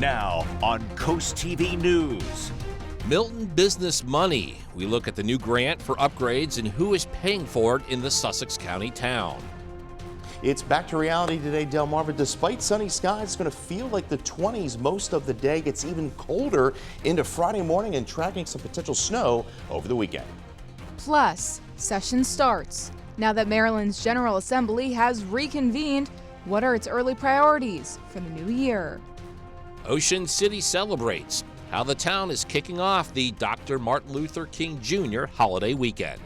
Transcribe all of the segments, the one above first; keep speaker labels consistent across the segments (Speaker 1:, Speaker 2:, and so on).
Speaker 1: Now on CoastTV News.
Speaker 2: Milton Business Money. We look at the new grant for upgrades and who is paying for it in the Sussex County town.
Speaker 3: It's back to reality today, Delmarva. Despite sunny skies, it's going to feel like the 20s most of the day. Gets even colder into Friday morning and tracking some potential snow over the weekend.
Speaker 4: Plus, session starts. Now that Maryland's General Assembly has reconvened, what are its early priorities for the new year?
Speaker 2: Ocean City celebrates how the town is kicking off the Dr. Martin Luther King Jr. holiday weekend.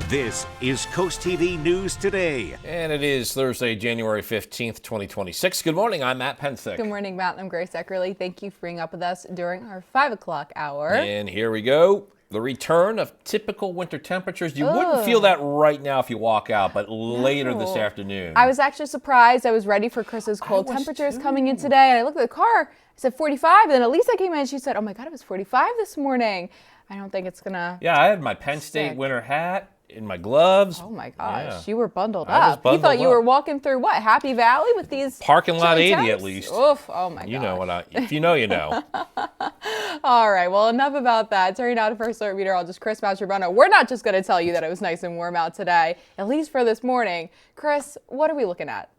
Speaker 1: This is CoastTV News Today.
Speaker 2: And it is Thursday, January 15th, 2026. Good morning, I'm Matt Pensick.
Speaker 5: Good morning, Matt. I'm Grace Eckerly. Thank you for being up with us during our 5 o'clock hour.
Speaker 2: And here we go. The return of typical winter temperatures. You wouldn't feel that right now if you walk out, but later this afternoon.
Speaker 5: I was actually surprised. I was ready for Chris's cold temperatures coming in today. And I looked at the car. I said 45. And then Elisa came in and she said, oh my God, it was 45 this morning. I don't think it's going to.
Speaker 2: Yeah, I had my Penn State winter hat in my gloves.
Speaker 5: Oh my gosh, you were bundled
Speaker 2: I was
Speaker 5: up.
Speaker 2: bundled
Speaker 5: You thought you
Speaker 2: up.
Speaker 5: were walking through what, Happy Valley with these
Speaker 2: Parking lot
Speaker 5: chilly
Speaker 2: 80
Speaker 5: temps?
Speaker 2: at least.
Speaker 5: Oof, oh my gosh.
Speaker 2: You know what if you know, you know.
Speaker 5: All right, well, enough about that. Turning now to first alert meteorologist Chris Mastrobuono. We're not just going to tell you that it was nice and warm out today, at least for this morning. Chris, what are we looking at?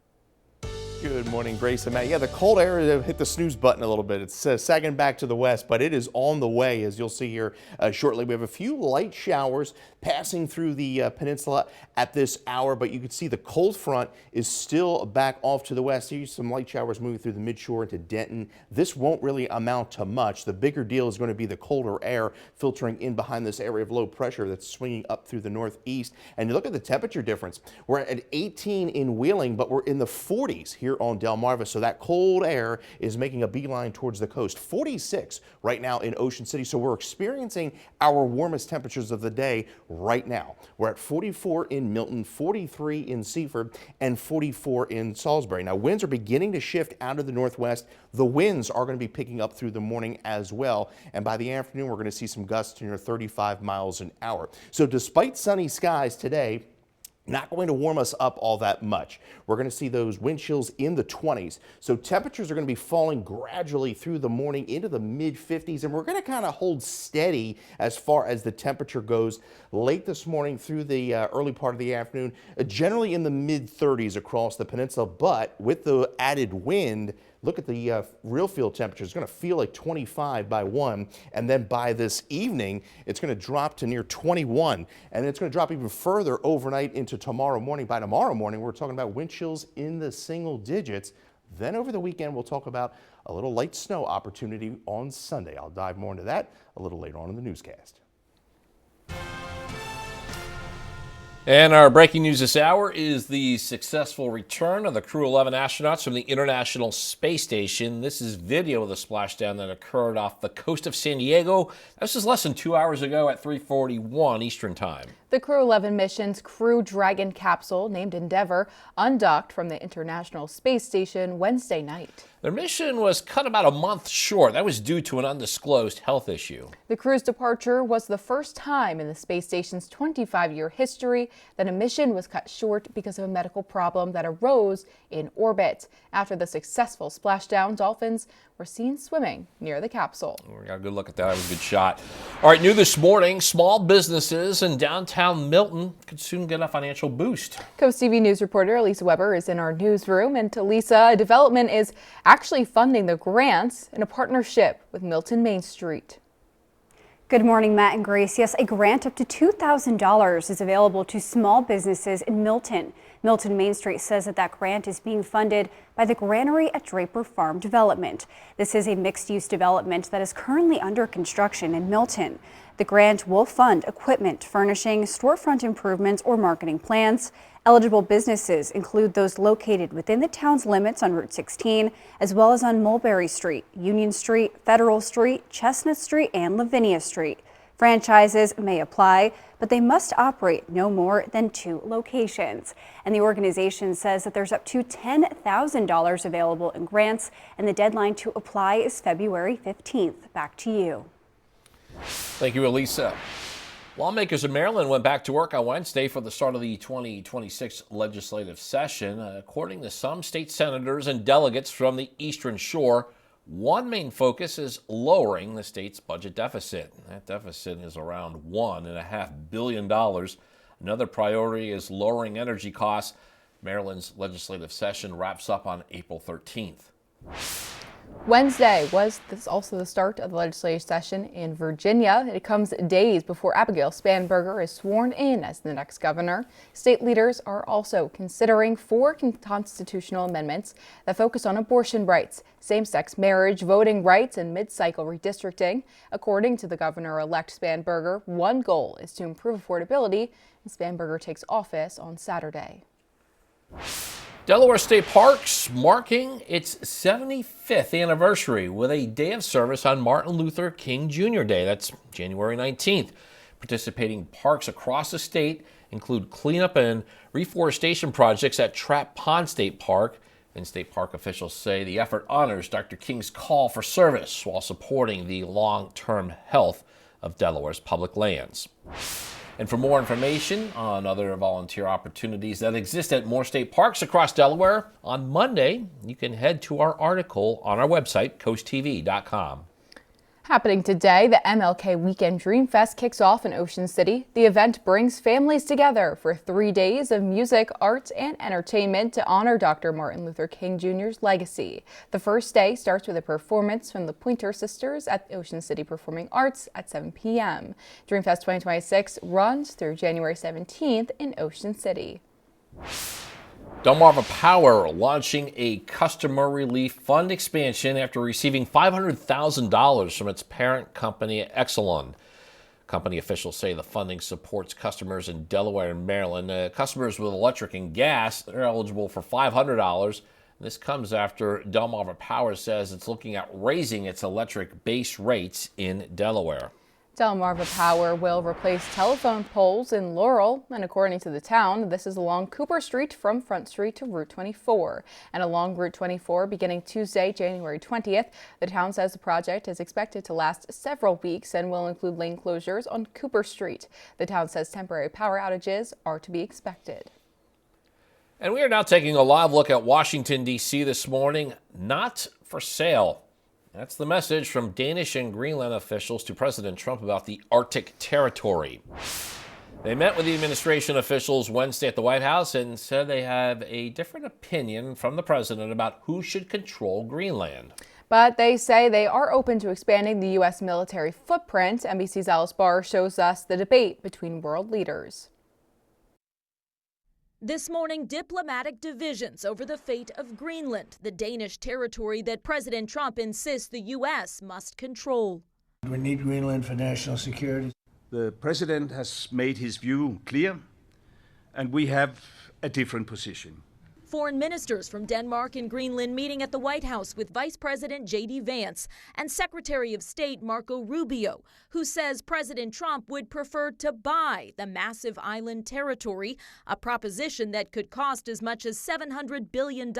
Speaker 3: Good morning, Grace and Matt. Yeah, the cold air hit the snooze button a little bit. It's sagging back to the west, but it is on the way, as you'll see here shortly. We have a few light showers passing through the peninsula at this hour, but you can see the cold front is still back off to the west. Here's some light showers moving through the midshore into Denton. This won't really amount to much. The bigger deal is going to be the colder air filtering in behind this area of low pressure that's swinging up through the northeast. And you look at the temperature difference. We're at 18 in Wheeling, but we're in the 40s here on Delmarva, so that cold air is making a beeline towards the coast. 46 right now in Ocean City, so we're experiencing our warmest temperatures of the day right now. We're at 44 in Milton, 43 in Seaford, and 44 in Salisbury. Now, winds are beginning to shift out of the northwest. The winds are going to be picking up through the morning as well, and by the afternoon, we're going to see some gusts near 35 miles an hour. So despite sunny skies today, not going to warm us up all that much. We're going to see those wind chills in the 20s. So temperatures are going to be falling gradually through the morning into the mid 50s, and we're going to kind of hold steady as far as the temperature goes late this morning through the early part of the afternoon, generally in the mid 30s across the peninsula. But with the added wind, look at the real field temperature. It's going to feel like 25 by 1, and then by this evening, it's going to drop to near 21, and it's going to drop even further overnight into tomorrow morning. By tomorrow morning, we're talking about wind chills in the single digits. Then over the weekend, we'll talk about a little light snow opportunity on Sunday. I'll dive more into that a little later on in the newscast.
Speaker 2: And our breaking news this hour is the successful return of the Crew 11 astronauts from the International Space Station. This is video of the splashdown that occurred off the coast of San Diego. This is less than 2 hours ago at 3:41 Eastern Time.
Speaker 5: The Crew 11 mission's Crew Dragon capsule, named Endeavour, undocked from the International Space Station Wednesday night.
Speaker 2: Their mission was cut about a month short. That was due to an undisclosed health issue.
Speaker 5: The crew's departure was the first time in the space station's 25-year history that a mission was cut short because of a medical problem that arose in orbit. After the successful splashdown, dolphins were seen swimming near the capsule.
Speaker 2: We got a good look at that. That was a good shot. All right, new this morning, small businesses in downtown Milton could soon get a financial boost.
Speaker 5: CoastTV News reporter Elisa Weber is in our newsroom. And Elisa, development is actually funding the grants in a partnership with Milton Main Street.
Speaker 6: Good morning, Matt and Grace. Yes, a grant up to $2,000 is available to small businesses in Milton. Milton Main Street says that grant is being funded by the Granary at Draper Farm Development. This is a mixed-use development that is currently under construction in Milton. The grant will fund equipment, furnishing, storefront improvements, or marketing plans. Eligible businesses include those located within the town's limits on Route 16, as well as on Mulberry Street, Union Street, Federal Street, Chestnut Street, and Lavinia Street. Franchises may apply, but they must operate no more than 2 locations. And the organization says that there's up to $10,000 available in grants, and the deadline to apply is February 15th. Back to you.
Speaker 2: Thank you, Elisa. Lawmakers in Maryland went back to work on Wednesday for the start of the 2026 legislative session. According to some state senators and delegates from the Eastern Shore, One main focus is lowering the state's budget deficit. That deficit is around $1.5 billion. Another priority is lowering energy costs. Maryland's legislative session wraps up on April 13th.
Speaker 5: Wednesday was also the start of the legislative session in Virginia. It comes days before Abigail Spanberger is sworn in as the next governor. State leaders are also considering 4 constitutional amendments that focus on abortion rights, same-sex marriage, voting rights, and mid-cycle redistricting. According to the governor-elect Spanberger, one goal is to improve affordability, and Spanberger takes office on Saturday.
Speaker 2: Delaware State Parks marking its 75th anniversary with a day of service on Martin Luther King Jr. Day. That's January 19th. Participating parks across the state include cleanup and reforestation projects at Trap Pond State Park. And state park officials say the effort honors Dr. King's call for service while supporting the long-term health of Delaware's public lands. And for more information on other volunteer opportunities that exist at more state parks across Delaware, on Monday, you can head to our article on our website, CoastTV.com.
Speaker 5: Happening today, the MLK Weekend Dream Fest kicks off in Ocean City. The event brings families together for 3 days of music, arts, and entertainment to honor Dr. Martin Luther King Jr.'s legacy. The first day starts with a performance from the Pointer Sisters at Ocean City Performing Arts at 7 p.m. Dream Fest 2026 runs through January 17th in Ocean City.
Speaker 2: Delmarva Power launching a customer relief fund expansion after receiving $500,000 from its parent company, Exelon. Company officials say the funding supports customers in Delaware and Maryland. Customers with electric and gas are eligible for $500. This comes after Delmarva Power says it's looking at raising its electric base rates in Delaware.
Speaker 5: Delmarva Power will replace telephone poles in Laurel, and according to the town, this is along Cooper Street from Front Street to Route 24. And along Route 24 beginning Tuesday, January 20th, the town says the project is expected to last several weeks and will include lane closures on Cooper Street. The town says temporary power outages are to be expected.
Speaker 2: And we are now taking a live look at Washington, D.C. this morning. Not for sale. That's the message from Danish and Greenland officials to President Trump about the Arctic territory. They met with the administration officials Wednesday at the White House and said they have a different opinion from the president about who should control Greenland.
Speaker 5: But they say they are open to expanding the U.S. military footprint. NBC's Alice Barr shows us the debate between world leaders.
Speaker 7: This morning, diplomatic divisions over the fate of Greenland, the Danish territory that President Trump insists the U.S. must control.
Speaker 8: We need Greenland for national security.
Speaker 9: The president has made his view clear, and we have a different position.
Speaker 7: Foreign ministers from Denmark and Greenland meeting at the White House with Vice President J.D. Vance and Secretary of State Marco Rubio, who says President Trump would prefer to buy the massive island territory, a proposition that could cost as much as $700 billion,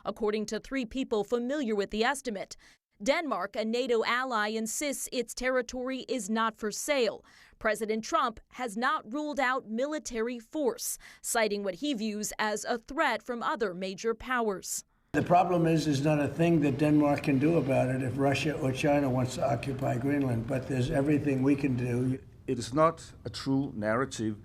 Speaker 7: according to 3 people familiar with the estimate. Denmark, a NATO ally, insists its territory is not for sale. President Trump has not ruled out military force, citing what he views as a threat from other major powers.
Speaker 8: The problem is there's not a thing that Denmark can do about it if Russia or China wants to occupy Greenland, but there's everything we can do.
Speaker 9: It is not a true narrative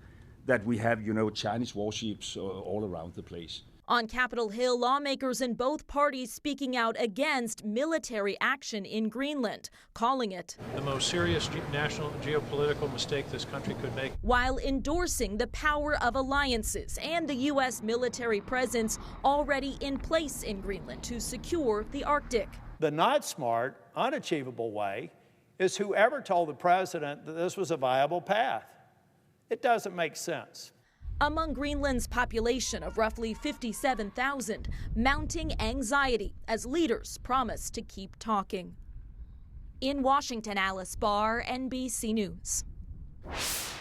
Speaker 9: that we have, Chinese warships all around the place.
Speaker 7: On Capitol Hill, lawmakers in both parties speaking out against military action in Greenland, calling it
Speaker 10: the most serious national geopolitical mistake this country could make,
Speaker 7: while endorsing the power of alliances and the U.S. military presence already in place in Greenland to secure the Arctic.
Speaker 11: The not smart, unachievable way is whoever told the president that this was a viable path. It doesn't make sense.
Speaker 7: Among Greenland's population of roughly 57,000, mounting anxiety as leaders promise to keep talking. In Washington, Alice Barr, NBC News.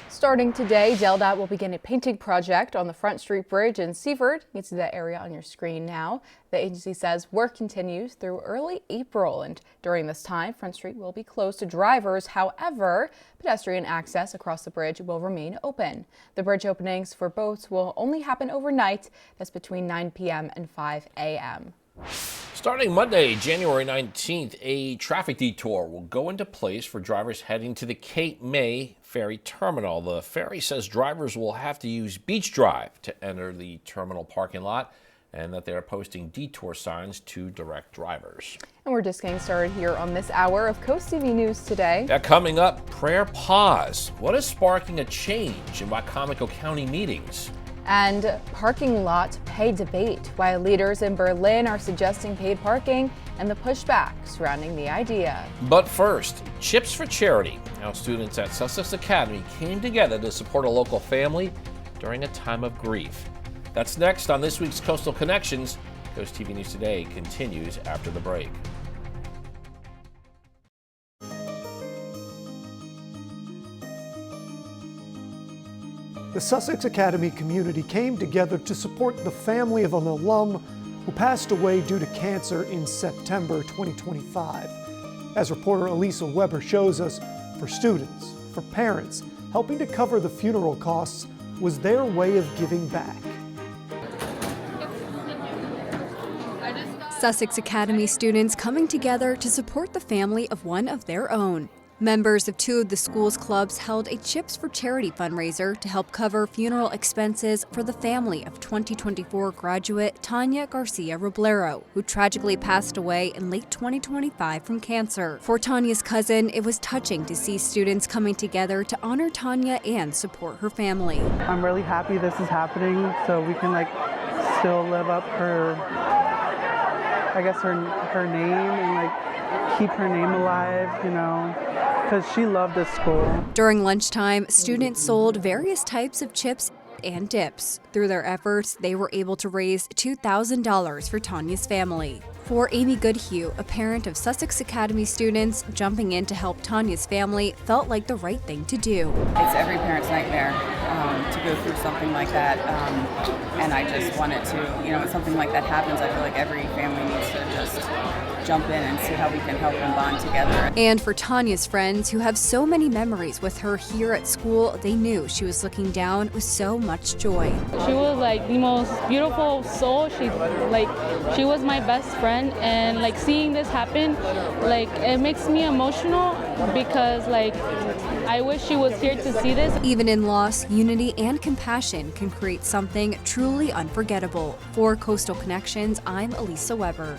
Speaker 5: Starting today, DelDOT will begin a painting project on the Front Street Bridge in Seaford. You can see that area on your screen now. The agency says work continues through early April, and during this time, Front Street will be closed to drivers. However, pedestrian access across the bridge will remain open. The bridge openings for boats will only happen overnight. That's between 9 p.m. and 5 a.m.
Speaker 2: Starting Monday, January 19th, a traffic detour will go into place for drivers heading to the Cape May Ferry Terminal. The ferry says drivers will have to use Beach Drive to enter the terminal parking lot, and that they are posting detour signs to direct drivers.
Speaker 5: And we're just getting started here on this hour of Coast TV News today.
Speaker 2: Coming up, prayer pause. What is sparking a change in Wycomico County meetings?
Speaker 5: And parking lot pay debate, while leaders in Berlin are suggesting paid parking and the pushback surrounding the idea.
Speaker 2: But first, Chips for Charity. How students at Sussex Academy came together to support a local family during a time of grief. That's next on this week's Coastal Connections. Coast TV News Today continues after the break.
Speaker 12: The Sussex Academy community came together to support the family of an alum who passed away due to cancer in September 2025. As reporter Elisa Weber shows us, for students, for parents, helping to cover the funeral costs was their way of giving back.
Speaker 13: Sussex Academy students coming together to support the family of one of their own. Members of two of the school's clubs held a Chips for Charity fundraiser to help cover funeral expenses for the family of 2024 graduate Tanya Garcia Roblero, who tragically passed away in late 2025 from cancer. For Tanya's cousin, it was touching to see students coming together to honor Tanya and support her family.
Speaker 14: I'm really happy this is happening so we can still live up her name and keep her name alive, because she loved this school.
Speaker 13: During lunchtime, students sold various types of chips and dips. Through their efforts, they were able to raise $2,000 for Tanya's family. For Amy Goodhue, a parent of Sussex Academy students, jumping in to help Tanya's family felt like the right thing to do.
Speaker 15: It's every parent's nightmare to go through something like that, and I just wanted to, when something like that happens, I feel like every family needs to just jump in and see how we can help them bond together.
Speaker 13: And for Tanya's friends who have so many memories with her here at school, they knew she was looking down with so much joy.
Speaker 16: She was the most beautiful soul. She was my best friend, and seeing this happen, it makes me emotional because I wish she was here to see this.
Speaker 13: Even in loss, unity and compassion can create something truly unforgettable. For Coastal Connections, I'm Elisa Weber.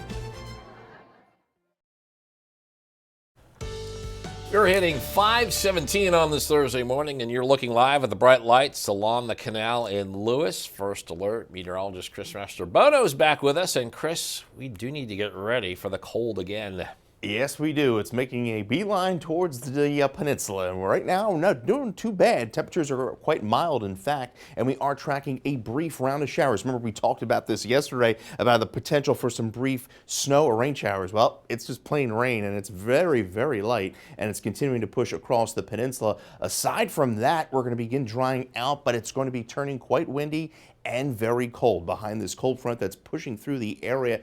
Speaker 2: We're hitting 5:17 on this Thursday morning, and you're looking live at the bright lights along the canal in Lewis. First Alert meteorologist Chris Mastrobono is back with us. And Chris, we do need to get ready for the cold again.
Speaker 3: Yes, we do. It's making a beeline towards the peninsula. And right now, we're not doing too bad. Temperatures are quite mild, in fact, and we are tracking a brief round of showers. Remember, we talked about this yesterday, about the potential for some brief snow or rain showers. Well, it's just plain rain, and it's very, very light, and it's continuing to push across the peninsula. Aside from that, we're going to begin drying out, but it's going to be turning quite windy and very cold behind this cold front that's pushing through the area.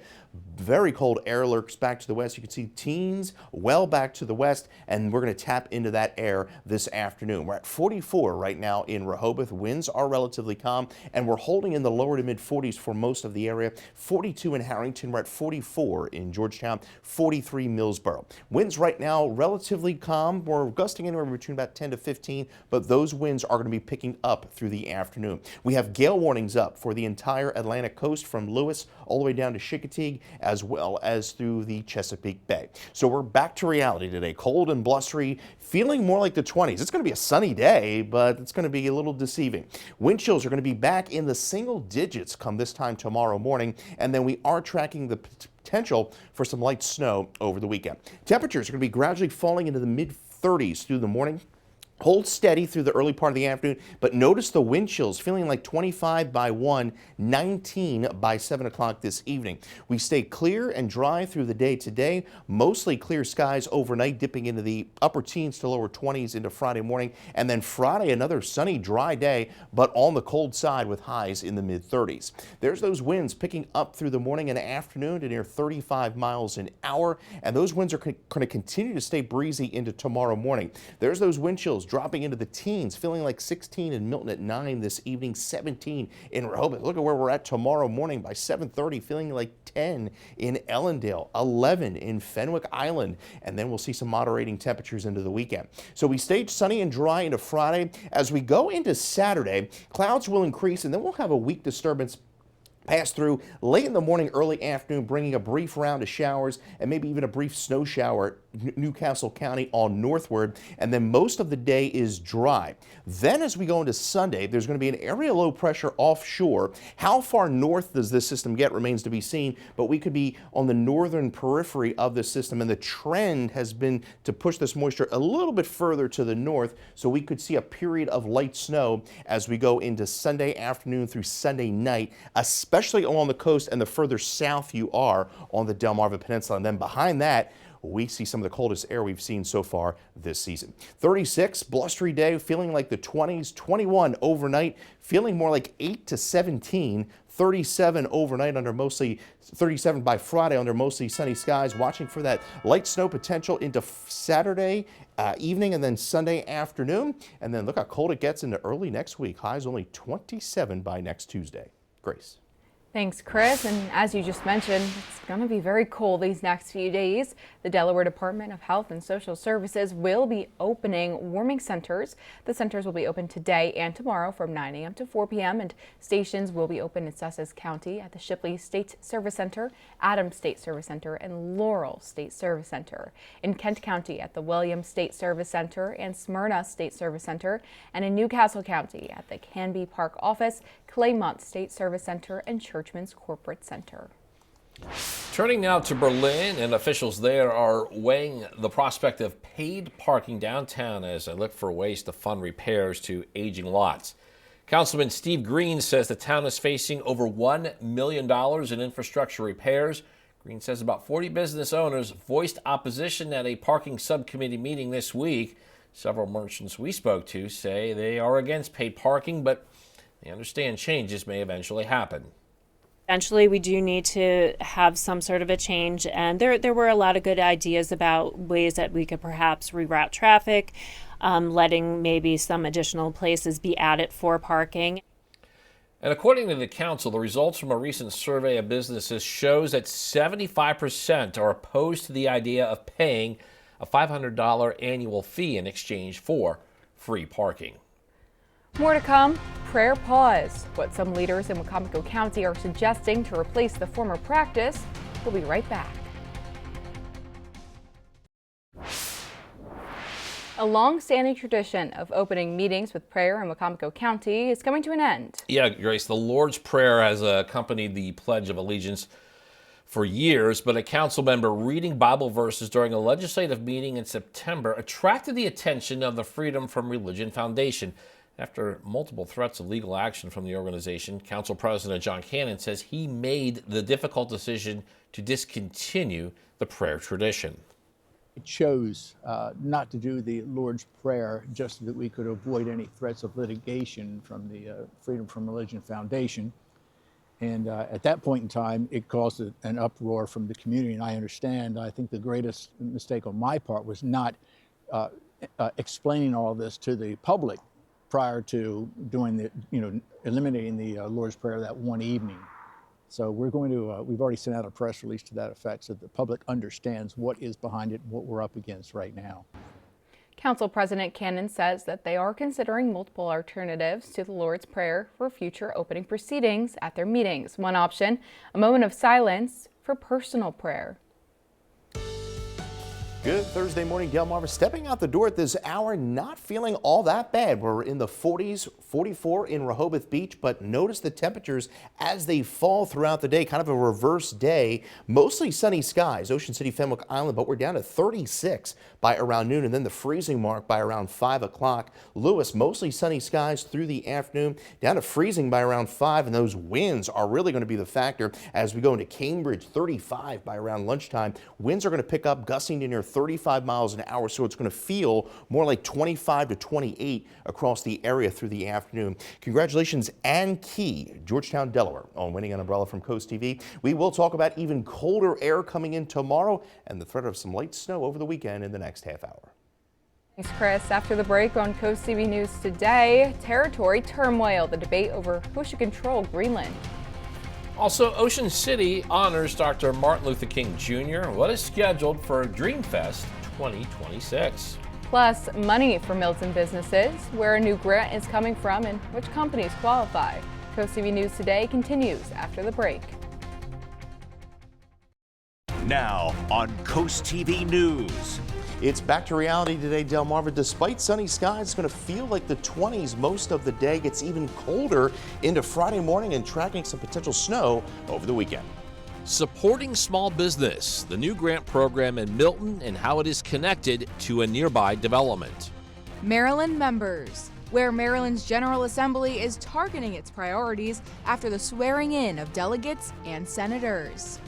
Speaker 3: Very cold air lurks back to the west. You can see teens well back to the west, and we're going to tap into that air this afternoon. We're at 44 right now in Rehoboth. Winds are relatively calm, and we're holding in the lower to mid 40s for most of the area. 42 in Harrington. We're at 44 in Georgetown, 43 Millsboro. Winds right now relatively calm. We're gusting anywhere between about 10 to 15, but those winds are going to be picking up through the afternoon. We have gale warnings up for the entire Atlantic coast from Lewis all the way down to Chincoteague, as well as through the Chesapeake Bay. So we're back to reality today. Cold and blustery, feeling more like the 20s. It's going to be a sunny day, but it's going to be a little deceiving. Wind chills are going to be back in the single digits come this time tomorrow morning, and then we are tracking the potential for some light snow over the weekend. Temperatures are going to be gradually falling into the mid 30s through the morning. Hold steady through the early part of the afternoon, but notice the wind chills feeling like 25 by 1, 19 by 7 o'clock this evening. We stay clear and dry through the day today, mostly clear skies overnight, dipping into the upper teens to lower 20s into Friday morning, and then Friday another sunny, dry day, but on the cold side with highs in the mid 30s. There's those winds picking up through the morning and afternoon to near 35 miles an hour, and those winds are going to continue to stay breezy into tomorrow morning. There's those wind chills feels dropping into the teens, feeling like 16 in Milton at 9 this evening, 17 in Rehoboth. Look at where we're at tomorrow morning by 7:30, feeling like 10 in Ellendale, 11 in Fenwick Island, and then we'll see some moderating temperatures into the weekend. So we stay sunny and dry into Friday. As we go into Saturday, clouds will increase, and then we'll have a weak disturbance pass through late in the morning, early afternoon, bringing a brief round of showers and maybe even a brief snow shower Newcastle County on northward, and then most of the day is dry. Then as we go into Sunday, there's going to be an area low pressure offshore. How far north does this system get remains to be seen, but we could be on the northern periphery of this system, and the trend has been to push this moisture a little bit further to the north, so we could see a period of light snow as we go into Sunday afternoon through Sunday night, especially along the coast and the further south you are on the Delmarva Peninsula. And then behind that, we see some of the coldest air we've seen so far this season. 36, blustery day, feeling like the 20s, 21 overnight, feeling more like 8 to 17, 37 overnight under mostly, 37 by Friday under mostly sunny skies. Watching for that light snow potential into Saturday evening and then Sunday afternoon. And then look how cold it gets into early next week. Highs only 27 by next Tuesday. Grace.
Speaker 5: Thanks, Chris. And as you just mentioned, it's going to be very cold these next few days. The Delaware Department of Health and Social Services will be opening warming centers. The centers will be open today and tomorrow from 9 a.m. to 4 p.m. and stations will be open in Sussex County at the Shipley State Service Center, Adams State Service Center, and Laurel State Service Center. In Kent County at the Williams State Service Center and Smyrna State Service Center, and in Newcastle County at the Canby Park office, Claymont State Service Center, and Churchman's Corporate Center.
Speaker 2: Turning now to Berlin, and officials there are weighing the prospect of paid parking downtown as they look for ways to fund repairs to aging lots. Councilman Steve Green says the town is facing over $1 million in infrastructure repairs. Green says about 40 business owners voiced opposition at a parking subcommittee meeting this week. Several merchants we spoke to say they are against paid parking, but they understand changes may eventually happen.
Speaker 17: Eventually, we do need to have some sort of a change, and there were a lot of good ideas about ways that we could perhaps reroute traffic, letting maybe some additional places be added for parking.
Speaker 2: And according to the council, the results from a recent survey of businesses shows that 75% are opposed to the idea of paying a $500 annual fee in exchange for free parking.
Speaker 5: More to come. Prayer pause. What some leaders in Wacomico County are suggesting to replace the former practice. We'll be right back. A long-standing tradition of opening meetings with prayer in Wacomico County is coming to an end.
Speaker 2: Yeah, Grace, the Lord's Prayer has accompanied the Pledge of Allegiance for years, but a council member reading Bible verses during a legislative meeting in September attracted the attention of the Freedom from Religion Foundation. After multiple threats of legal action from the organization, Council President John Cannon says he made the difficult decision to discontinue the prayer tradition.
Speaker 18: I chose not to do the Lord's Prayer just so that we could avoid any threats of litigation from the Freedom from Religion Foundation. And at that point in time, it caused an uproar from the community, and I understand. I think the greatest mistake on my part was not explaining all this to the public prior to doing eliminating the Lord's Prayer that one evening. So we're going to, we've already sent out a press release to that effect so the public understands what is behind it and what we're up against right now.
Speaker 5: Council President Cannon says that they are considering multiple alternatives to the Lord's Prayer for future opening proceedings at their meetings. One option, a moment of silence for personal prayer.
Speaker 3: Good Thursday morning, Delmarva. Stepping out the door at this hour, not feeling all that bad. We're in the 40s, 44 in Rehoboth Beach, but notice the temperatures as they fall throughout the day. Kind of a reverse day. Mostly sunny skies, Ocean City, Fenwick Island, but we're down to 36 by around noon, and then the freezing mark by around 5 o'clock. Lewis, mostly sunny skies through the afternoon, down to freezing by around 5, and those winds are really going to be the factor as we go into Cambridge, 35 by around lunchtime. Winds are going to pick up, gusting to near 35 miles an hour, so it's going to feel more like 25 to 28 across the area through the afternoon. Congratulations, Ann Key, Georgetown, Delaware, on winning an umbrella from CoastTV. We will talk about even colder air coming in tomorrow and the threat of some light snow over the weekend in the next half hour.
Speaker 5: Thanks, Chris. After the break on CoastTV News today, territory turmoil, the debate over who should control Greenland.
Speaker 2: Also, Ocean City honors Dr. Martin Luther King Jr. What is scheduled for Dreamfest 2026?
Speaker 5: Plus, money for Milton businesses, where a new grant is coming from and which companies qualify. CoastTV News today continues after the break.
Speaker 1: Now on Coast TV News.
Speaker 3: It's back to reality today, Delmarva. Despite sunny skies, it's going to feel like the 20s most of the day. Gets even colder into Friday morning and tracking some potential snow over the weekend.
Speaker 2: Supporting small business, the new grant program in Milton and how it is connected to a nearby development.
Speaker 4: Maryland members, where Maryland's General Assembly is targeting its priorities after the swearing in of delegates and senators.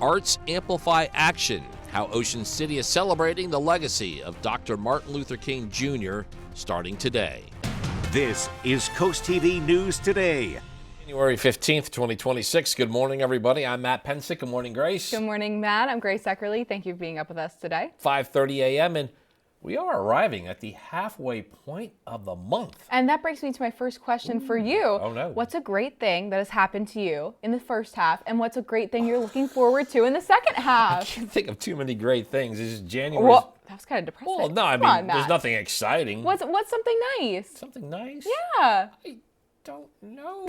Speaker 2: Arts Amplify Action, how Ocean City is celebrating the legacy of Dr. Martin Luther King Jr. starting today.
Speaker 1: This is Coast TV News Today.
Speaker 2: January 15th, 2026. Good morning, everybody. I'm Matt Pensick. Good morning, Grace.
Speaker 5: Good morning, Matt. I'm Grace Eckerly. Thank you for being up with us today.
Speaker 2: 5:30 a.m. and we are arriving at the halfway point of the month.
Speaker 5: And that brings me to my first question for you.
Speaker 2: Oh, no.
Speaker 5: What's a great thing that has happened to you in the first half, and what's a great thing you're looking forward to in the second half?
Speaker 2: I can't think of too many great things. This is January.
Speaker 5: Well, that was kind of depressing.
Speaker 2: Well, no, I
Speaker 5: Come on,
Speaker 2: mean, there's
Speaker 5: Matt.
Speaker 2: nothing exciting.
Speaker 5: What's something nice?
Speaker 2: Something nice?
Speaker 5: Yeah.
Speaker 2: I don't know.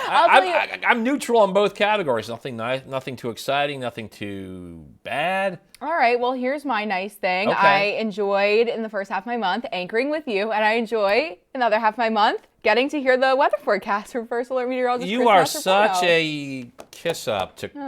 Speaker 5: I'll tell you.
Speaker 2: I'm neutral on both categories. Nothing nice, nothing too exciting, nothing too bad.
Speaker 5: All right, well, here's my nice thing.
Speaker 2: Okay.
Speaker 5: I enjoyed in the first half of my month anchoring with you, and I enjoy in the other half of my month getting to hear the weather forecast from First Alert Meteorologist.
Speaker 2: You
Speaker 5: Chris
Speaker 2: are
Speaker 5: Mastroporno.
Speaker 2: such a kiss up to.
Speaker 5: Oh,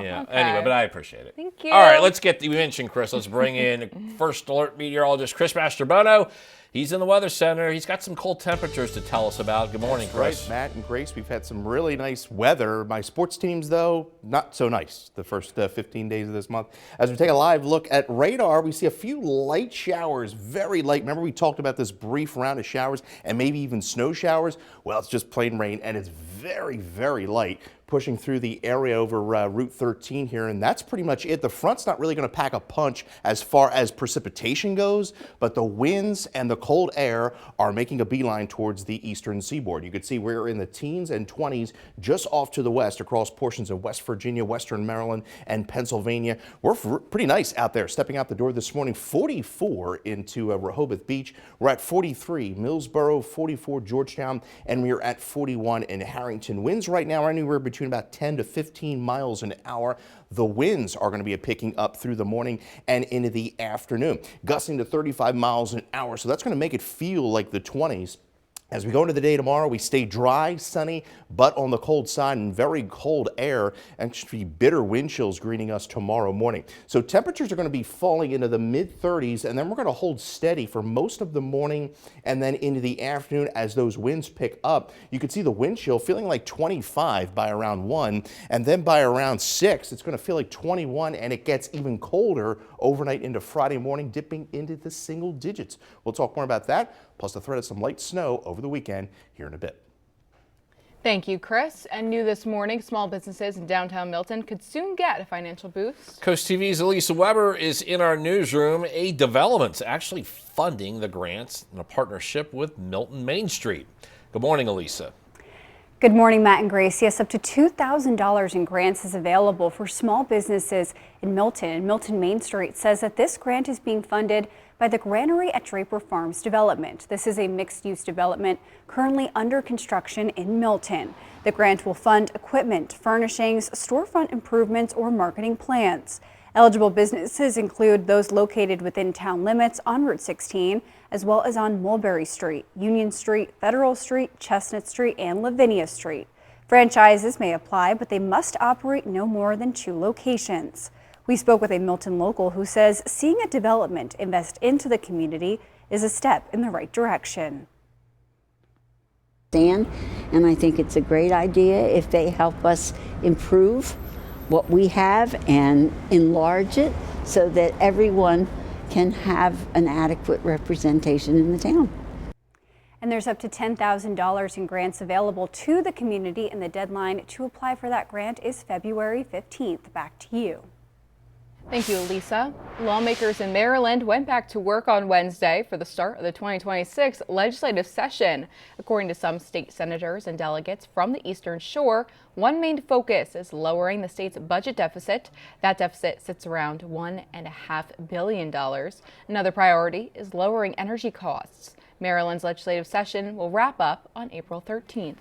Speaker 2: yeah.
Speaker 5: okay.
Speaker 2: Anyway, but I appreciate it.
Speaker 5: Thank you.
Speaker 2: All right, let's get. You mentioned Chris. Let's bring in First Alert Meteorologist Chris Mastroporno. He's in the Weather Center. He's got some cold temperatures to tell us about. Good morning, Chris.
Speaker 3: Right, Matt and Grace, we've had some really nice weather. My sports teams, though, not so nice the first 15 days of this month. As we take a live look at radar, we see a few light showers, very light. Remember we talked about this brief round of showers and maybe even snow showers? Well, it's just plain rain, and it's very, very light, pushing through the area over Route 13 here, and that's pretty much it. The front's not really going to pack a punch as far as precipitation goes, but the winds and the cold air are making a beeline towards the eastern seaboard. You can see we're in the teens and 20s just off to the west across portions of West Virginia, Western Maryland, and Pennsylvania. We're pretty nice out there. Stepping out the door this morning, 44 into Rehoboth Beach. We're at 43 Millsboro, 44 Georgetown, and we're at 41 in Harrington. Winds right now are anywhere between about 10 to 15 miles an hour. The winds are going to be picking up through the morning and into the afternoon, gusting to 35 miles an hour. So that's going to make it feel like the 20s. As we go into the day tomorrow, we stay dry, sunny, but on the cold side and very cold air, and should be bitter wind chills greeting us tomorrow morning. So temperatures are going to be falling into the mid-30s, and then we're going to hold steady for most of the morning and then into the afternoon as those winds pick up. You can see the wind chill feeling like 25 by around 1, and then by around 6, it's going to feel like 21, and it gets even colder overnight into Friday morning, dipping into the single digits. We'll talk more about that, plus the threat of some light snow over the weekend here in a bit.
Speaker 5: Thank you, Chris. And new this morning, small businesses in downtown Milton could soon get a financial boost.
Speaker 2: Coast TV's Elisa Weber is in our newsroom. A development's actually funding the grants in a partnership with Milton Main Street. Good morning, Elisa.
Speaker 6: Good morning, Matt and Grace. Yes, up to $2,000 in grants is available for small businesses in Milton. And Milton Main Street says that this grant is being funded by the Granary at Draper Farms development. This is a mixed-use development currently under construction in Milton. The grant will fund equipment, furnishings, storefront improvements, or marketing plans. Eligible businesses include those located within town limits on Route 16, as well as on Mulberry Street, Union Street, Federal Street, Chestnut Street, and Lavinia Street. Franchises may apply, but they must operate no more than 2 locations. We spoke with a Milton local who says seeing a development invest into the community is a step in the right direction.
Speaker 19: And I think it's a great idea if they help us improve what we have and enlarge it so that everyone can have an adequate representation in the town.
Speaker 6: And there's up to $10,000 in grants available to the community, and the deadline to apply for that grant is February 15th. Back to you.
Speaker 5: Thank you, Lisa. Lawmakers in Maryland went back to work on Wednesday for the start of the 2026 legislative session. According to some state senators and delegates from the Eastern Shore, one main focus is lowering the state's budget deficit. That deficit sits around $1.5 billion. Another priority is lowering energy costs. Maryland's legislative session will wrap up on April 13th.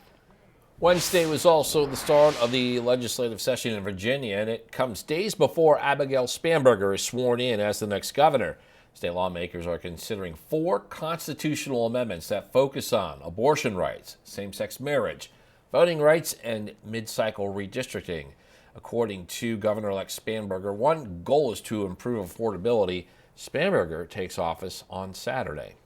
Speaker 2: Wednesday was also the start of the legislative session in Virginia, and it comes days before Abigail Spanberger is sworn in as the next governor. State lawmakers are considering 4 constitutional amendments that focus on abortion rights, same-sex marriage, voting rights, and mid-cycle redistricting. According to Governor-elect Spanberger, one goal is to improve affordability. Spanberger takes office on Saturday.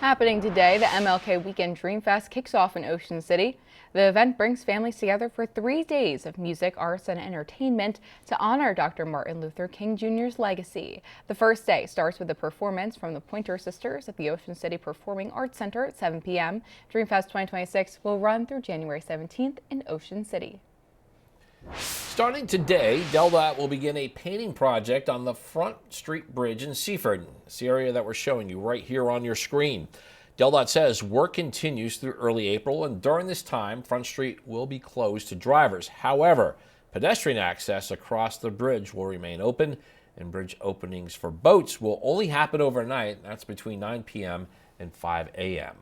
Speaker 5: Happening today, the MLK Weekend Dreamfest kicks off in Ocean City. The event brings families together for 3 days of music, arts, and entertainment to honor Dr. Martin Luther King Jr.'s legacy. The first day starts with a performance from the Pointer Sisters at the Ocean City Performing Arts Center at 7 p.m. Dreamfest 2026 will run through January 17th in Ocean City.
Speaker 2: Starting today, DelDOT will begin a painting project on the Front Street Bridge in Seaford. It's the area that we're showing you right here on your screen. DelDOT says work continues through early April, and during this time, Front Street will be closed to drivers. However, pedestrian access across the bridge will remain open, and bridge openings for boats will only happen overnight. That's between 9 p.m. and 5 a.m.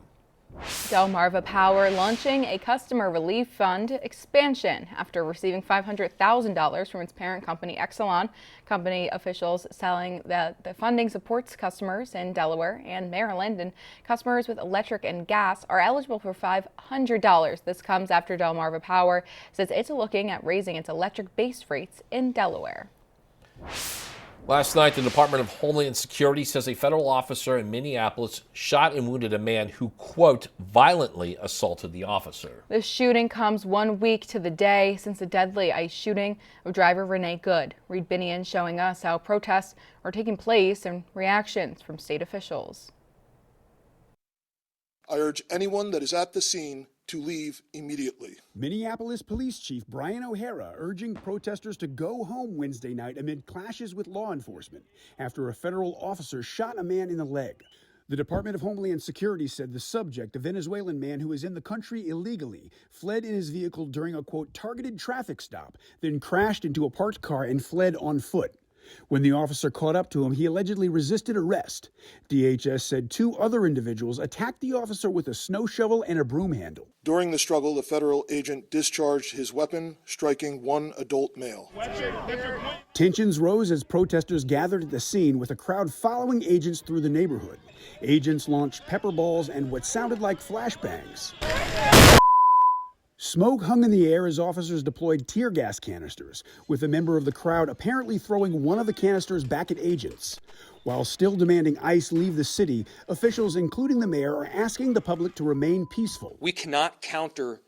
Speaker 5: Delmarva Power launching a customer relief fund expansion after receiving $500,000 from its parent company Exelon. Company officials saying that the funding supports customers in Delaware and Maryland, and customers with electric and gas are eligible for $500. This comes after Delmarva Power says it's looking at raising its electric base rates in Delaware.
Speaker 2: Last night, the Department of Homeland Security says a federal officer in Minneapolis shot and wounded a man who, quote, violently assaulted the officer.
Speaker 5: The shooting comes 1 week to the day since the deadly ICE shooting of driver Renee Good. Reed Binion showing us how protests are taking place and reactions from state officials.
Speaker 20: I urge anyone that is at the scene to leave immediately.
Speaker 21: Minneapolis Police Chief Brian O'Hara urging protesters to go home Wednesday night amid clashes with law enforcement after a federal officer shot a man in the leg. The Department of Homeland Security said the subject, a Venezuelan man who is in the country illegally, fled in his vehicle during a, quote, targeted traffic stop, then crashed into a parked car and fled on foot. When the officer caught up to him, he allegedly resisted arrest. DHS said 2 other individuals attacked the officer with a snow shovel and a broom handle.
Speaker 20: During the struggle, the federal agent discharged his weapon, striking 1 adult male.
Speaker 21: Tensions rose as protesters gathered at the scene with a crowd following agents through the neighborhood. Agents launched pepper balls and what sounded like flashbangs. Smoke hung in the air as officers deployed tear gas canisters, with a member of the crowd apparently throwing one of the canisters back at agents. While still demanding ICE leave the city, officials, including the mayor, are asking the public to remain peaceful.
Speaker 22: We cannot counter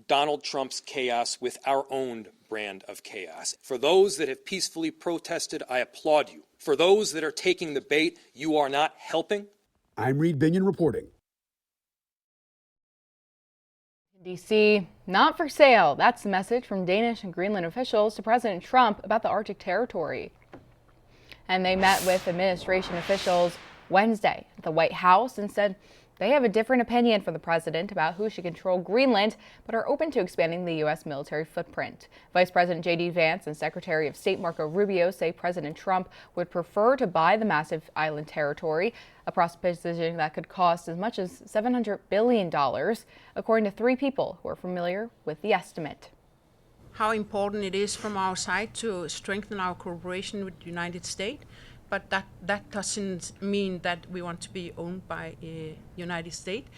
Speaker 22: Donald Trump's chaos with our own brand of chaos. For those that have peacefully protested, I applaud you. For those that are taking the bait, you are not helping.
Speaker 21: I'm Reed Binion reporting.
Speaker 5: D.C. not for sale. That's the message from Danish and Greenland officials to President Trump about the Arctic territory. And they met with administration officials Wednesday at the White House and said they have a different opinion from the president about who should control Greenland, but are open to expanding the U.S. military footprint. Vice President J.D. Vance and Secretary of State Marco Rubio say President Trump would prefer to buy the massive island territory, a proposition that could cost as much as $700 billion, according to 3 people who are familiar with the estimate.
Speaker 23: How important it is from our side to strengthen our cooperation with the United States, but that doesn't mean that we want to be owned by the United States.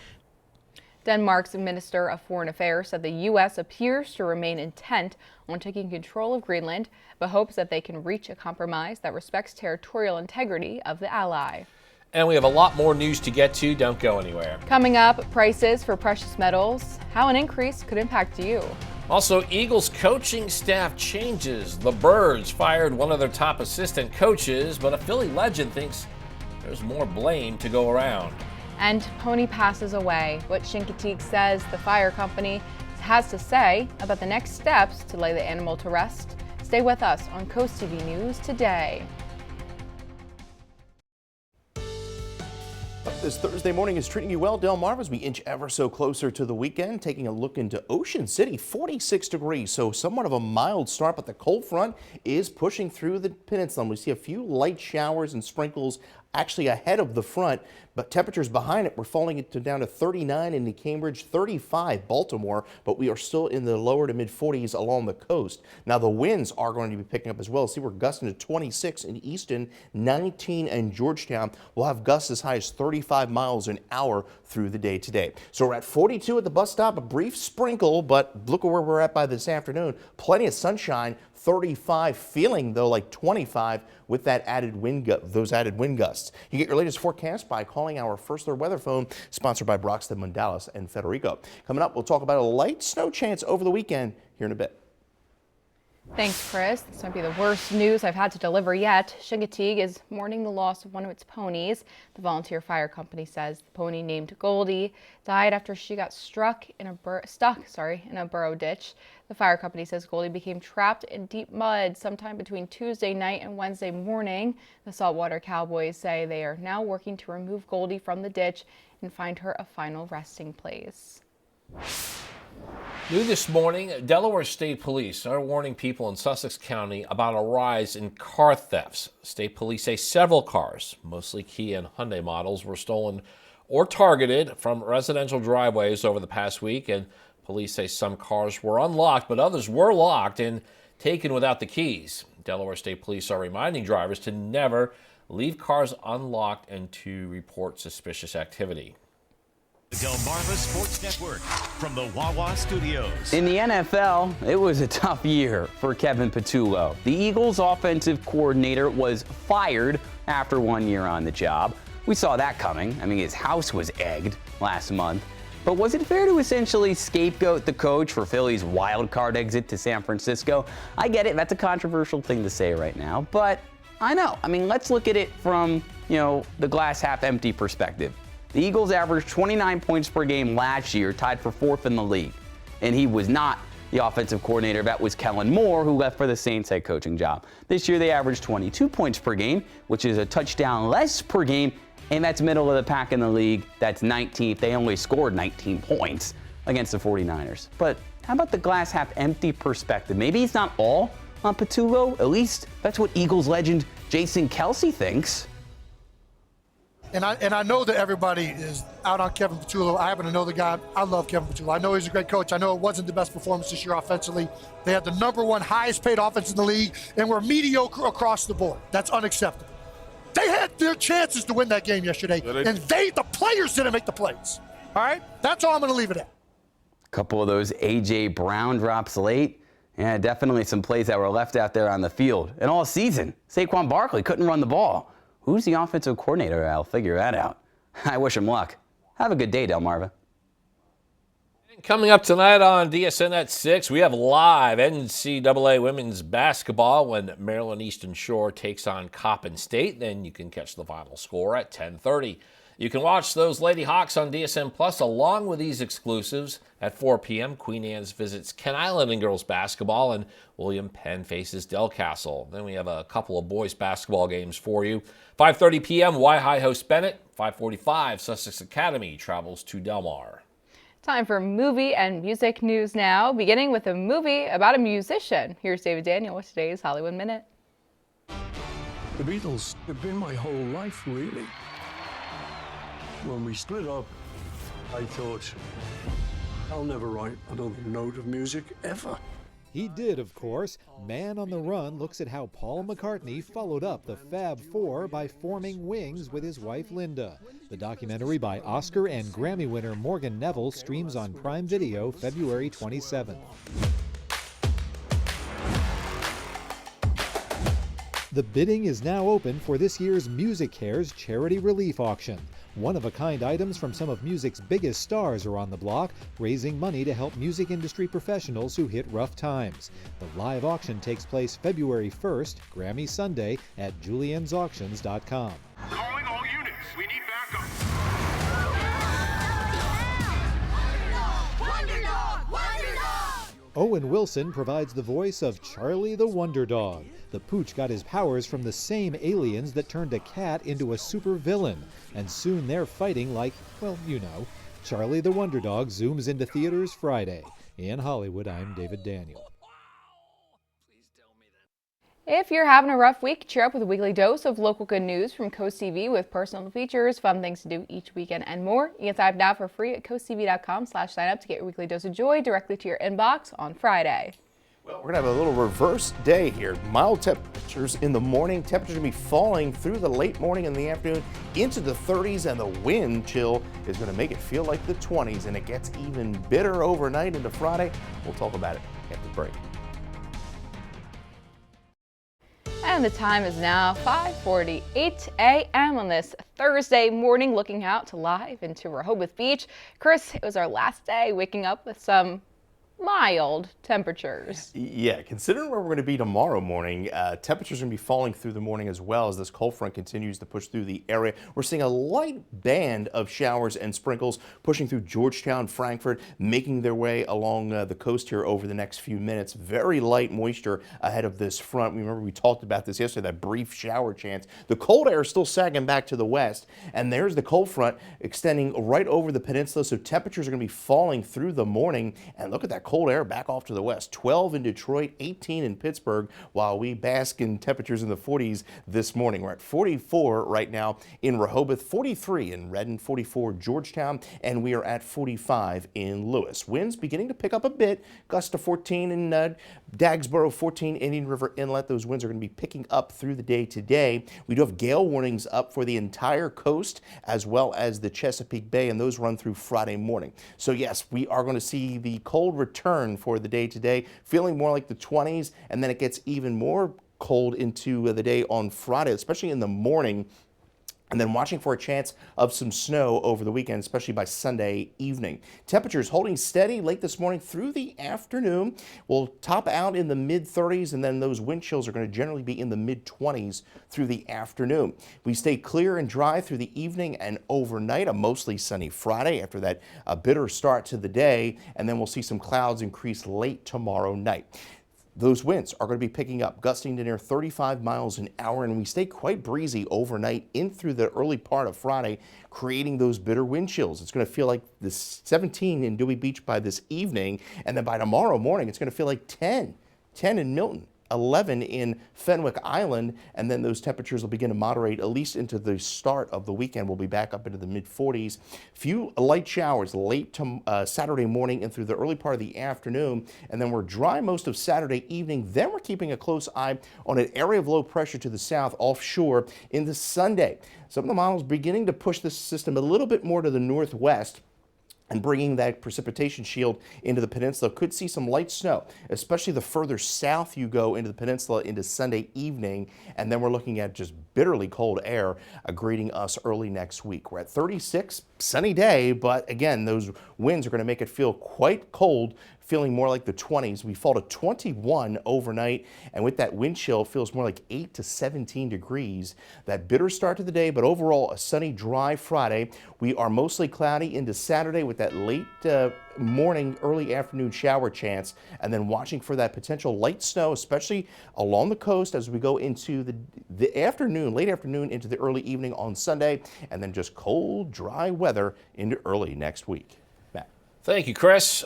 Speaker 5: Denmark's Minister of Foreign Affairs said the U.S. appears to remain intent on taking control of Greenland, but hopes that they can reach a compromise that respects territorial integrity of the ally.
Speaker 2: And we have a lot more news to get to. Don't go anywhere.
Speaker 5: Coming up, prices for precious metals, how an increase could impact you.
Speaker 2: Also, Eagles coaching staff changes. The Birds fired one of their top assistant coaches, but a Philly legend thinks there's more blame to go around.
Speaker 5: And Pony passes away. What Chincoteague says the fire company has to say about the next steps to lay the animal to rest. Stay with us on Coast TV News today.
Speaker 3: This Thursday morning is treating you well, Delmarva, as we inch ever so closer to the weekend. Taking a look into Ocean City, 46 degrees, so somewhat of a mild start, but the cold front is pushing through the peninsula. We see a few light showers and sprinkles actually ahead of the front, but temperatures behind it, we're falling down to 39 in Cambridge, 35 Baltimore, but we are still in the lower to mid 40s along the coast. Now the winds are going to be picking up as well. See, we're gusting to 26 in Easton, 19 in Georgetown. We'll have gusts as high as 35 miles an hour through the day today. So we're at 42 at the bus stop, a brief sprinkle, but look at where we're at by this afternoon. Plenty of sunshine. 35, feeling though like 25 with that those added wind gusts. You get your latest forecast by calling our First Alert weather phone, sponsored by Broxton, Mundalis, and Federico. Coming up, we'll talk about a light snow chance over the weekend here in a bit.
Speaker 5: Thanks, Chris. This might be the worst news I've had to deliver yet. Chincoteague is mourning the loss of one of its ponies. The volunteer fire company says the pony named Goldie died after she got stuck in a burrow ditch. The fire company says Goldie became trapped in deep mud sometime between Tuesday night and Wednesday morning. The Saltwater Cowboys say they are now working to remove Goldie from the ditch and find her a final resting place.
Speaker 2: New this morning, Delaware State Police are warning people in Sussex County about a rise in car thefts. State Police say several cars, mostly Kia and Hyundai models, were stolen or targeted from residential driveways over the past week, and police say some cars were unlocked, but others were locked and taken without the keys. Delaware State Police are reminding drivers to never leave cars unlocked and to report suspicious activity.
Speaker 1: The Delmarva Sports Network from the Wawa Studios.
Speaker 8: In the NFL, it was a tough year for Kevin Patullo. The Eagles' offensive coordinator was fired after 1 year on the job. We saw that coming. I mean, his house was egged last month. But was it fair to essentially scapegoat the coach for Philly's wild card exit to San Francisco? I get it. That's a controversial thing to say right now. But I know. I mean, let's look at it from, the glass half empty perspective. The Eagles averaged 29 points per game last year, tied for 4th in the league. And he was not the offensive coordinator. That was Kellen Moore, who left for the Saints head coaching job. This year they averaged 22 points per game, which is a touchdown less per game, and that's middle of the pack in the league. That's 19th. They only scored 19 points against the 49ers. But how about the glass half empty perspective? Maybe it's not all on Patullo. At least that's what Eagles legend Jason Kelce thinks.
Speaker 9: And I know that everybody is out on Kevin Patullo. I happen to know the guy. I love Kevin Patullo. I know he's a great coach. I know it wasn't the best performance this year offensively. They had the #1 highest paid offense in the league and were mediocre across the board. That's unacceptable. They had their chances to win that game yesterday, and the players didn't make the plays. All right? That's all I'm going to leave it at.
Speaker 8: A couple of those A.J. Brown drops late. Yeah, definitely some plays that were left out there on the field. And all season, Saquon Barkley couldn't run the ball. Who's the offensive coordinator? I'll figure that out. I wish him luck. Have a good day, Delmarva.
Speaker 2: Coming up tonight on DSN at 6, we have live NCAA women's basketball when Maryland Eastern Shore takes on Coppin State. Then you can catch the final score at 10:30. You can watch those Lady Hawks on DSN Plus along with these exclusives. At 4 p.m., Queen Anne's visits Kent Island in girls basketball, and William Penn faces Delcastle. Then we have a couple of boys basketball games for you. 5:30 p.m., Y-High hosts Bennett. 5:45, Sussex Academy travels to Del Mar.
Speaker 5: Time for movie and music news now, beginning with a movie about a musician. Here's David Daniel with today's Hollywood Minute.
Speaker 10: The Beatles have been my whole life, really. When we split up, I thought, I'll never write another note of music ever.
Speaker 24: He did, of course. Man on the Run looks at how Paul McCartney followed up the Fab Four by forming Wings with his wife Linda. The documentary by Oscar and Grammy winner Morgan Neville streams on Prime Video February 27th. The bidding is now open for this year's Music Cares charity relief auction. One-of-a-kind items from some of music's biggest stars are on the block, raising money to help music industry professionals who hit rough times. The live auction takes place February 1st, Grammy Sunday, at juliansauctions.com.
Speaker 25: Calling all units. We need backup.
Speaker 24: Owen Wilson provides the voice of Charlie the Wonder Dog. The pooch got his powers from the same aliens that turned a cat into a supervillain, and soon they're fighting like, well, you know. Charlie the Wonder Dog zooms into theaters Friday. In Hollywood, I'm David Daniel.
Speaker 5: If you're having a rough week, cheer up with a weekly dose of local good news from Coast TV with personal features, fun things to do each weekend, and more. You can sign up now for free at coasttv.com/sign up to get your weekly dose of joy directly to your inbox on Friday.
Speaker 3: Well, we're going to have a little reverse day here. Mild temperatures in the morning. Temperatures going to be falling through the late morning and the afternoon into the 30s, and the wind chill is going to make it feel like the 20s, and it gets even bitter overnight into Friday. We'll talk about it after the break.
Speaker 5: And the time is now 5:48 a.m. on this Thursday morning, looking out live into Rehoboth Beach. Chris, it was our last day waking up with some mild temperatures.
Speaker 3: Yeah, considering where we're going to be tomorrow morning, temperatures are going to be falling through the morning as well as this cold front continues to push through the area. We're seeing a light band of showers and sprinkles pushing through Georgetown, Frankfort, making their way along the coast here over the next few minutes. Very light moisture ahead of this front. Remember, we talked about this yesterday, that brief shower chance. The cold air is still sagging back to the west, and there's the cold front extending right over the peninsula, so temperatures are going to be falling through the morning. And look at that cold air back off to the west. 12 in Detroit, 18 in Pittsburgh, while we bask in temperatures in the 40s this morning. We're at 44 right now in Rehoboth, 43 in Redden, 44 Georgetown, and we are at 45 in Lewis. Winds beginning to pick up a bit. Gusts to 14 in Dagsboro, 14 Indian River Inlet. Those winds are going to be picking up through the day today. We do have gale warnings up for the entire coast as well as the Chesapeake Bay, and those run through Friday morning. So yes, we are going to see the cold return for the day today, feeling more like the 20s, and then it gets even more cold into the day on Friday, especially in the morning. And then watching for a chance of some snow over the weekend, especially by Sunday evening. Temperatures holding steady late this morning through the afternoon. We'll top out in the mid-30s, and then those wind chills are going to generally be in the mid-20s through the afternoon. We stay clear and dry through the evening and overnight. A mostly sunny Friday after that bitter start to the day, and then we'll see some clouds increase late tomorrow night. Those winds are going to be picking up, gusting to near 35 miles an hour, and we stay quite breezy overnight in through the early part of Friday, creating those bitter wind chills. It's going to feel like the 17 in Dewey Beach by this evening, and then by tomorrow morning, it's going to feel like 10 in Milton, 11 in Fenwick Island, and then those temperatures will begin to moderate at least into the start of the weekend. We'll be back up into the mid-40s. Few light showers late to Saturday morning and through the early part of the afternoon, and then we're dry most of Saturday evening. Then we're keeping a close eye on an area of low pressure to the south offshore into Sunday. Some of the models beginning to push this system a little bit more to the northwest, and bringing that precipitation shield into the peninsula. Could see some light snow, especially the further south you go into the peninsula into Sunday evening. And then we're looking at just bitterly cold air greeting us early next week. We're at 36, sunny day, but again, those winds are going to make it feel quite cold, feeling more like the 20s. We fall to 21 overnight, and with that wind chill, it feels more like 8 to 17 degrees. That bitter start to the day, but overall a sunny, dry Friday. We are mostly cloudy into Saturday with that late morning, early afternoon shower chance, and then watching for that potential light snow, especially along the coast as we go into the afternoon, late afternoon into the early evening on Sunday, and then just cold, dry weather into early next week. Matt.
Speaker 2: Thank you, Chris.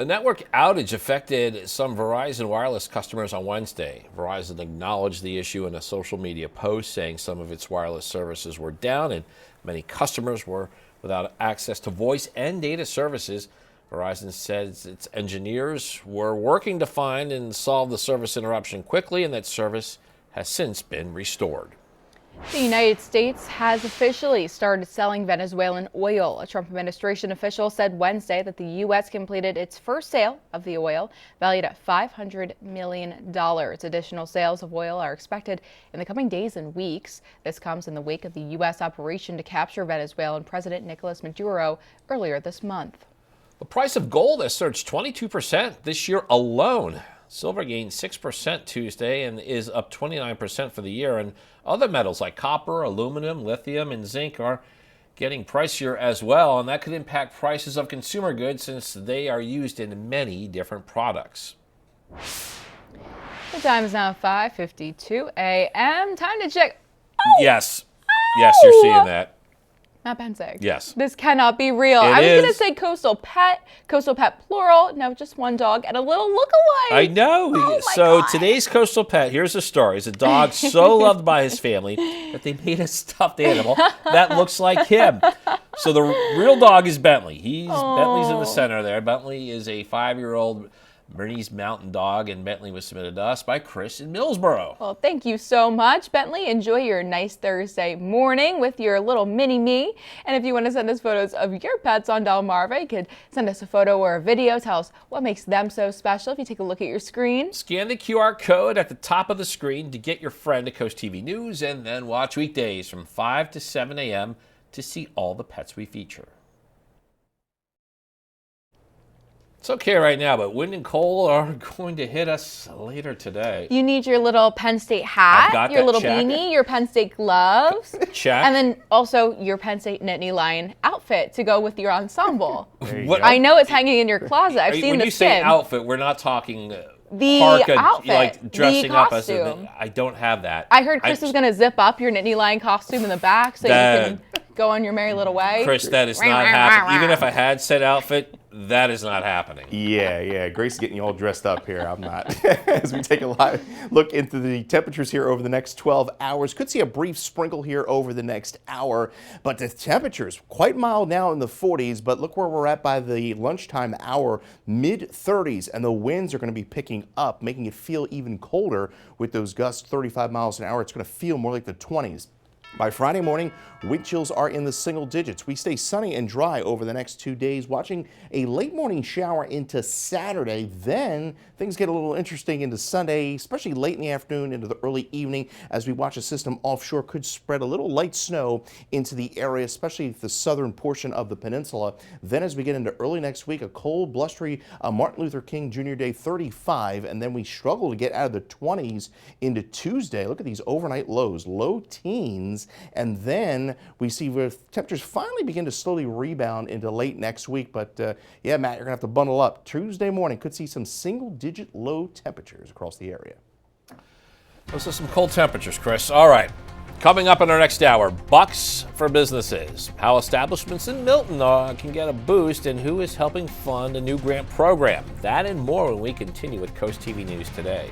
Speaker 2: A network outage affected some Verizon wireless customers on Wednesday. Verizon acknowledged the issue in a social media post, saying some of its wireless services were down and many customers were without access to voice and data services. Verizon says its engineers were working to find and solve the service interruption quickly, and that service has since been restored.
Speaker 5: The United States has officially started selling Venezuelan oil. A Trump administration official said Wednesday that the U.S. completed its first sale of the oil, valued at $500 million. Additional sales of oil are expected in the coming days and weeks. This comes in the wake of the U.S. operation to capture Venezuelan President Nicolas Maduro earlier this month.
Speaker 2: The price of gold has surged 22% this year alone. Silver gained 6% Tuesday and is up 29% for the year, and other metals like copper, aluminum, lithium, and zinc are getting pricier as well, and that could impact prices of consumer goods since they are used in many different products.
Speaker 5: The time is now 5:52 a.m. Time to check.
Speaker 2: Yes, you're seeing that.
Speaker 5: Matt Benzig.
Speaker 2: Yes.
Speaker 5: This cannot be real. I was going to say Coastal Pet plural. No, just one dog and a little look-alike.
Speaker 2: I know.
Speaker 5: Oh
Speaker 2: so today's Coastal Pet, here's the story. It's a dog so loved by his family that they made a stuffed animal that looks like him. So the real dog is Bentley. Bentley's in the center there. Bentley is a 5-year-old Bernese Mountain Dog, and Bentley was submitted to us by Chris in Millsboro.
Speaker 5: Well, thank you so much, Bentley. Enjoy your nice Thursday morning with your little mini-me. And if you want to send us photos of your pets on Delmarva, you could send us a photo or a video. Tell us what makes them so special if you take a look at your screen.
Speaker 2: Scan the QR code at the top of the screen to get your friend to Coast TV News, and then watch weekdays from 5 to 7 a.m. to see all the pets we feature. It's okay right now, but wind and cold are going to hit us later today.
Speaker 5: You need your little Penn State hat, your little beanie, your Penn State gloves.
Speaker 2: Check.
Speaker 5: And then also your Penn State Nittany Lion outfit to go with your ensemble.
Speaker 2: I
Speaker 5: know it's hanging in your closet. I've seen the
Speaker 2: When you say outfit, we're not talking
Speaker 5: the
Speaker 2: parka,
Speaker 5: outfit,
Speaker 2: like dressing
Speaker 5: the
Speaker 2: up as
Speaker 5: costume.
Speaker 2: I don't have that.
Speaker 5: I heard Chris is going to zip up your Nittany Lion costume in the back so you can go on your merry little way.
Speaker 2: Chris, that is not happening. Even if I had said outfit, that is not happening.
Speaker 3: Yeah. Grace is getting you all dressed up here. I'm not. As we take a live look into the temperatures here over the next 12 hours. Could see a brief sprinkle here over the next hour, but the temperatures quite mild now in the 40s, but look where we're at by the lunchtime hour, mid-30s, and the winds are going to be picking up, making it feel even colder with those gusts 35 miles an hour. It's going to feel more like the 20s. By Friday morning, wind chills are in the single digits. We stay sunny and dry over the next 2 days, watching a late morning shower into Saturday. Then things get a little interesting into Sunday, especially late in the afternoon into the early evening as we watch a system offshore could spread a little light snow into the area, especially the southern portion of the peninsula. Then as we get into early next week, a cold, blustery Martin Luther King Jr. Day 35, and then we struggle to get out of the 20s into Tuesday. Look at these overnight lows, low teens. And then we see where temperatures finally begin to slowly rebound into late next week. But yeah, Matt, you're going to have to bundle up. Tuesday morning could see some single-digit low temperatures across the area.
Speaker 2: Those are some cold temperatures, Chris. All right. Coming up in our next hour, bucks for businesses, how establishments in Milton can get a boost, and who is helping fund a new grant program. That and more when we continue with Coast TV News today.